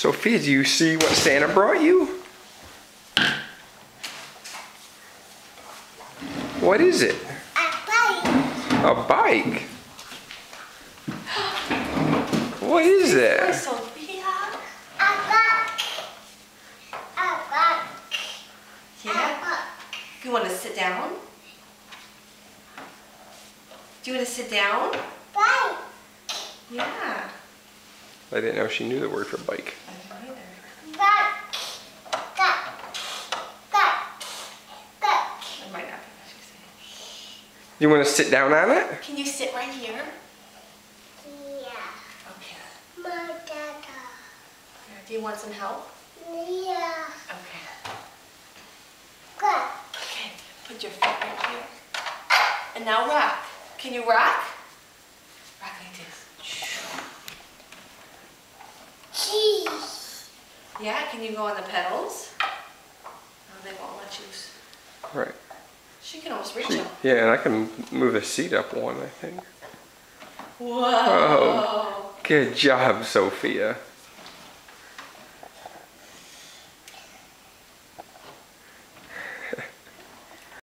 Sophia, do you see what Santa brought you? What is it? A bike. A bike? What is that? Sophia. A bike. A bike. Yeah. You want to sit down? Do you want to sit down? Bike. Yeah. I didn't know she knew the word for bike. I don't either. Bike. Bike. Bike. Bike. I might not be what she's saying. You want to sit down on it? Can you sit right here? Yeah. Okay. My dada. Do you want some help? Yeah. Okay. Good. Okay. Put your feet right here. And now rock. Can you rock? Rock like this. Cheese. Yeah. Can you go on the pedals? No, they won't let you. Right. She can almost reach them. Yeah, and I can move the seat up one, I think. Whoa. Good job, Sophia.